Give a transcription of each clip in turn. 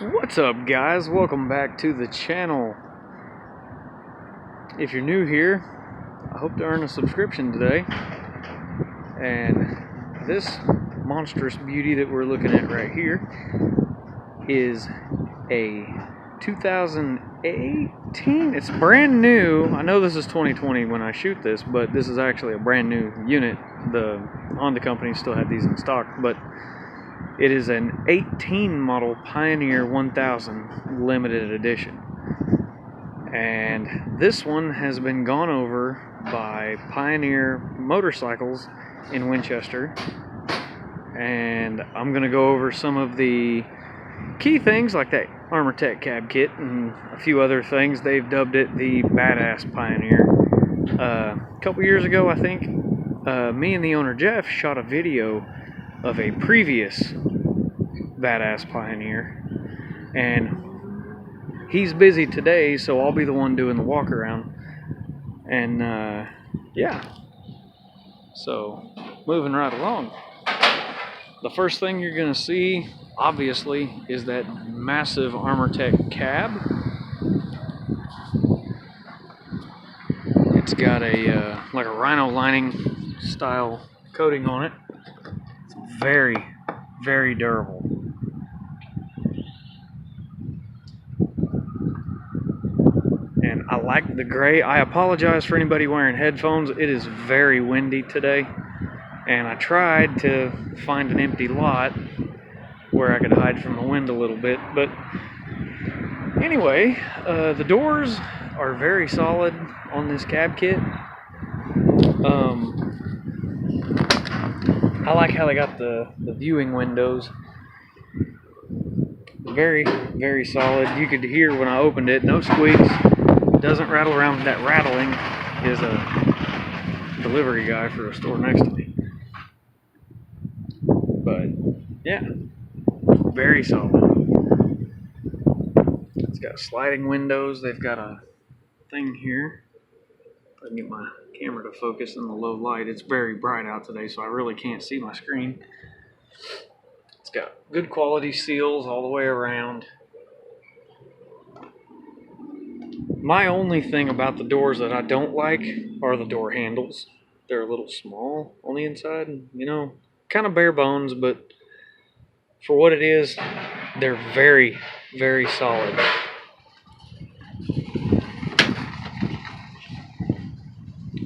What's up, guys? Welcome back to the channel. If you're new here, I hope to earn a subscription today. And this monstrous beauty that we're looking at right here is a 2018. It's brand new. I know this is 2020 when I shoot this, but this is actually a brand new unit. The Honda company still had these in stock, but it is an 18 model Pioneer 1000 limited edition. And this one has been gone over by Pioneer Motorcycles in Winchester. And I'm going to go over some of the key things like that Armortech cab kit and a few other things. They've dubbed it the Badass Pioneer. A couple years ago, I think, me and the owner Jeff shot a video of a previous Badass Pioneer, and he's busy today, so I'll be the one doing the walk around. And yeah, so moving right along, the first thing you're gonna see obviously is that massive Armortech cab. It's got a like a rhino lining style coating on it. It's very, very durable. And I like the gray. I apologize for anybody wearing headphones. It is very windy today. And I tried to find an empty lot where I could hide from the wind a little bit. But anyway, the doors are very solid on this cab kit. I like how they got the viewing windows. Very, very solid. You could hear when I opened it, no squeaks. Doesn't rattle around. That rattling is a delivery guy for a store next to me. But yeah, very solid. It's got sliding windows. They've got a thing here. If I can get my camera to focus in the low light. It's very bright out today, so I really can't see my screen. It's got good quality seals all the way around. My only thing about the doors that I don't like are the door handles. They're a little small on the inside, you know, kind of bare bones, but for what it is, they're very, very solid.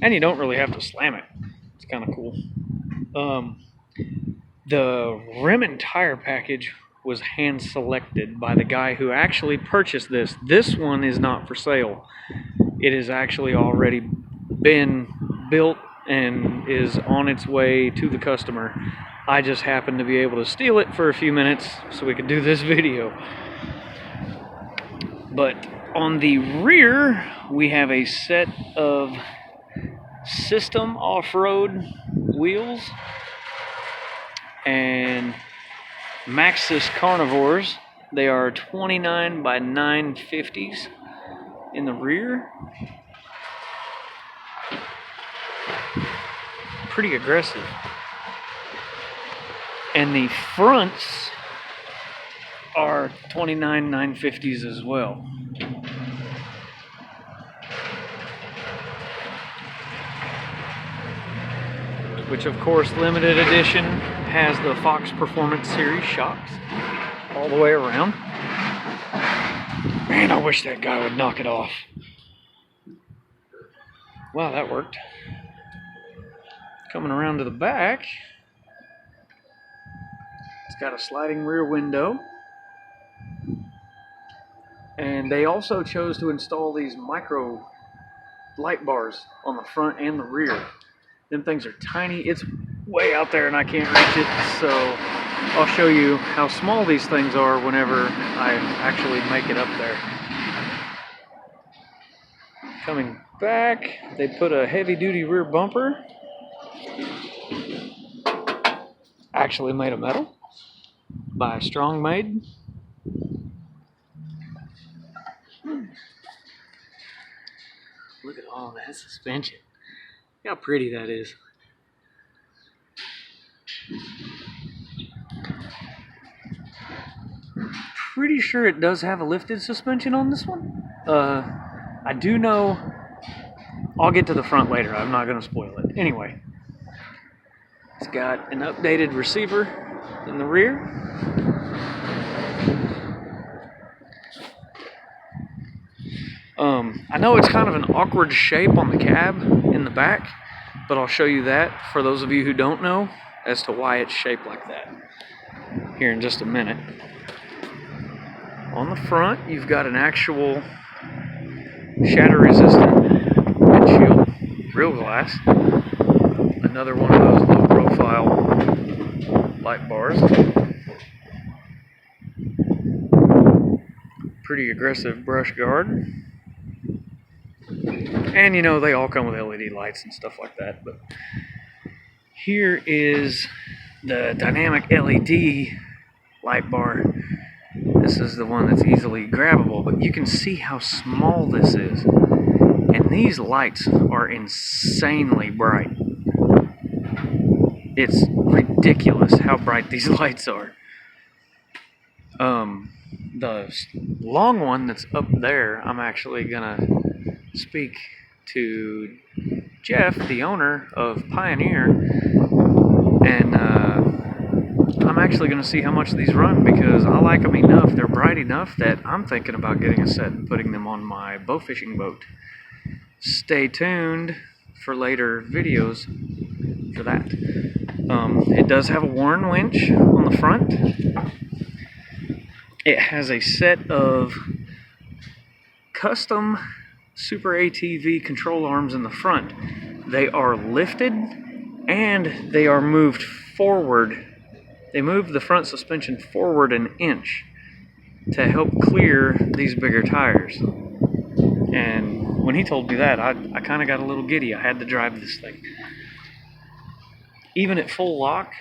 And you don't really have to slam it. It's kind of cool. The rim and tire package was hand selected by the guy who actually purchased this. This one is not for sale. It has actually already been built and is on its way to the customer. I just happened to be able to steal it for a few minutes so we could do this video. But on the rear, we have a set of System off-road wheels and Maxxis Carnivores. They are 29 by 950s in the rear. Pretty aggressive. And the fronts are 29 950s as well. Which of course, limited edition has the Fox Performance Series shocks all the way around. Man, I wish that guy would knock it off. Wow, that worked. Coming around to the back, it's got a sliding rear window. And they also chose to install these micro light bars on the front and the rear. Them things are tiny. It's way out there and I can't reach it, so I'll show you how small these things are whenever I actually make it up there. Coming back, they put a heavy-duty rear bumper. Actually made of metal by Strong Made. Look at all that suspension. Look how pretty that is. pretty sure it does have a lifted suspension on this one. I do know, I'll get to the front later, I'm not going to spoil it. Anyway, it's got an updated receiver in the rear. I know it's kind of an awkward shape on the cab in the back, but I'll show you that for those of you who don't know as to why it's shaped like that here in just a minute. On the front, you've got an actual shatter-resistant windshield, real glass. Another one of those low-profile light bars. Pretty aggressive brush guard. And you know, they all come with LED lights and stuff like that. But here is the dynamic LED light bar. This is the one that's easily grabbable, but you can see how small this is. And these lights are insanely bright. It's ridiculous how bright these lights are. The long one that's up there, I'm actually gonna speak to Jeff, the owner of Pioneer, and I'm actually going to see how much these run, because I like them enough, they're bright enough, that I'm thinking about getting a set and putting them on my bow fishing boat. Stay tuned for later videos for that. It does have a Warn winch on the front. It has a set of custom Super ATV control arms in the front. They are lifted and they are moved forward. They move the front suspension forward an inch to help clear these bigger tires. And when he told me that, I kind of got a little giddy. I had to drive this thing. Even at full lock,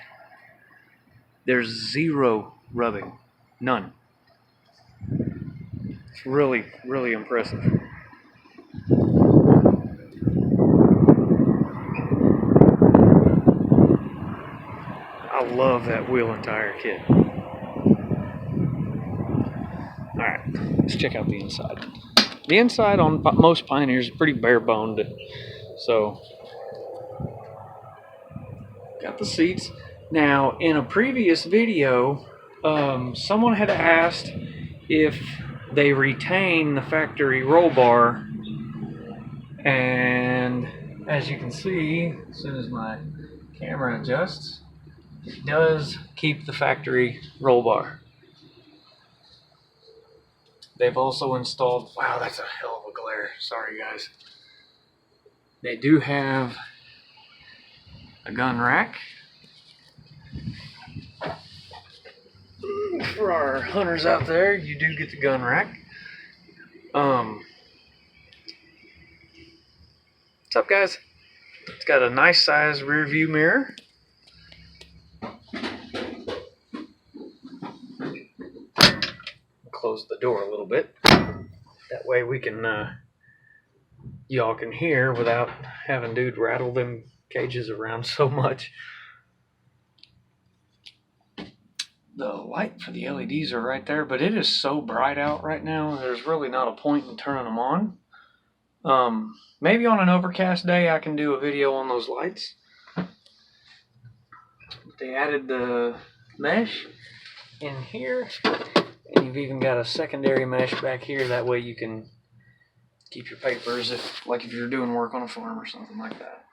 there's zero rubbing. None. It's really, really impressive. I love that wheel and tire kit. Alright, let's check out the inside. The inside on most Pioneers is pretty bare boned. So, got the seats. Now, in a previous video, someone had asked if they retain the factory roll bar. And as you can see, as soon as my camera adjusts, it does keep the factory roll bar. They've also installed, wow, that's a hell of a glare. Sorry, guys. They do have a gun rack for our hunters out there. You do get the gun rack. What's up, guys? It's got a nice size rear view mirror. Close the door a little bit. That way we can, y'all can hear without having dude rattle them cages around so much. The light for the LEDs are right there, but it is so bright out right now, there's really not a point in turning them on. Maybe on an overcast day I can do a video on those lights. They added the mesh in here, and you've even got a secondary mesh back here. That way you can keep your papers, if you're doing work on a farm or something like that.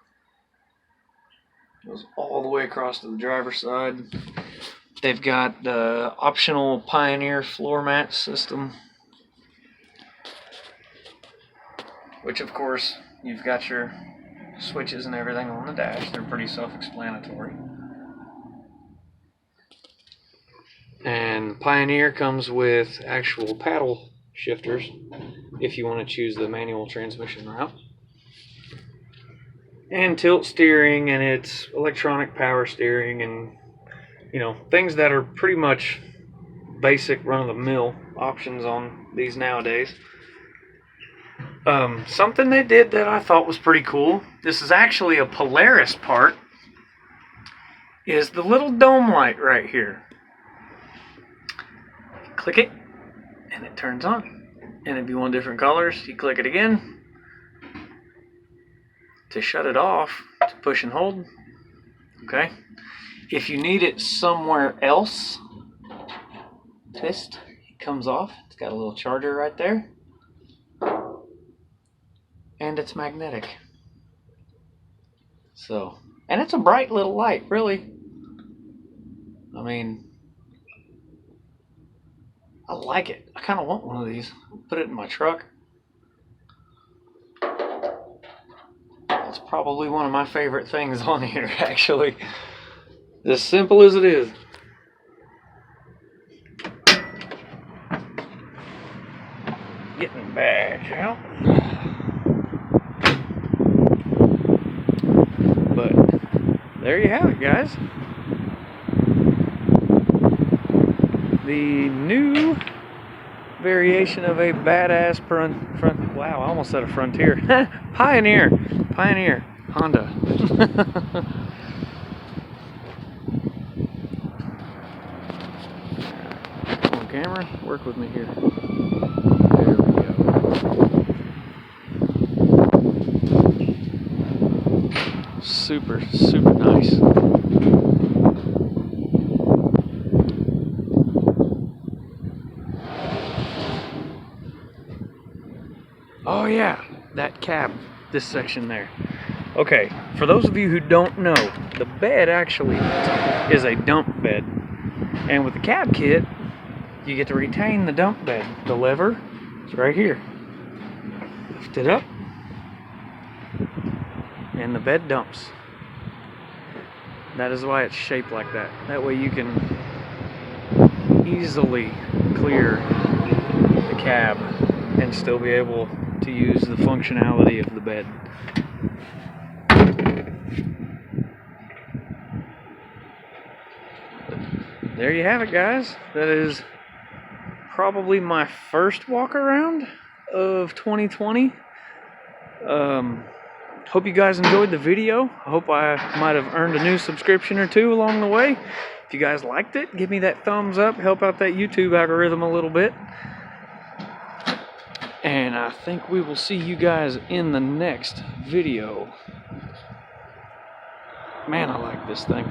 It goes all the way across to the driver's side. They've got the optional Pioneer floor mat system, which of course you've got your switches and everything on the dash. They're pretty self-explanatory. And Pioneer comes with actual paddle shifters if you want to choose the manual transmission route. And tilt steering, and it's electronic power steering, and you know, things that are pretty much basic run-of-the-mill options on these nowadays. Something they did that I thought was pretty cool, this is actually a Polaris part, is the little dome light right here. Click it, and it turns on. And if you want different colors, you click it again to shut it off, to push and hold. Okay. If you need it somewhere else, twist, it comes off. It's got a little charger right there. And it's magnetic. So, and it's a bright little light, really. I mean, I like it. I kind of want one of these. Put it in my truck. It's probably one of my favorite things on here, actually. As simple as it is. Getting back out. But there you have it, guys. The new variation of a badass wow, I almost said a Frontier. Pioneer Honda. Come on, camera, work with me here. There we go. Super nice. Oh yeah, that cab, this section there. Okay, for those of you who don't know, the bed actually is a dump bed. And with the cab kit, you get to retain the dump bed. The lever is right here. Lift it up, and the bed dumps. That is why it's shaped like that. That way you can easily clear the cab and still be able to use the functionality of the bed. There you have it, guys. That is probably my first walk around of 2020. Hope you guys enjoyed the video. I hope I might have earned a new subscription or two along the way. If you guys liked it, give me that thumbs up. Help out that YouTube algorithm a little bit. And I think we will see you guys in the next video. Man, I like this thing.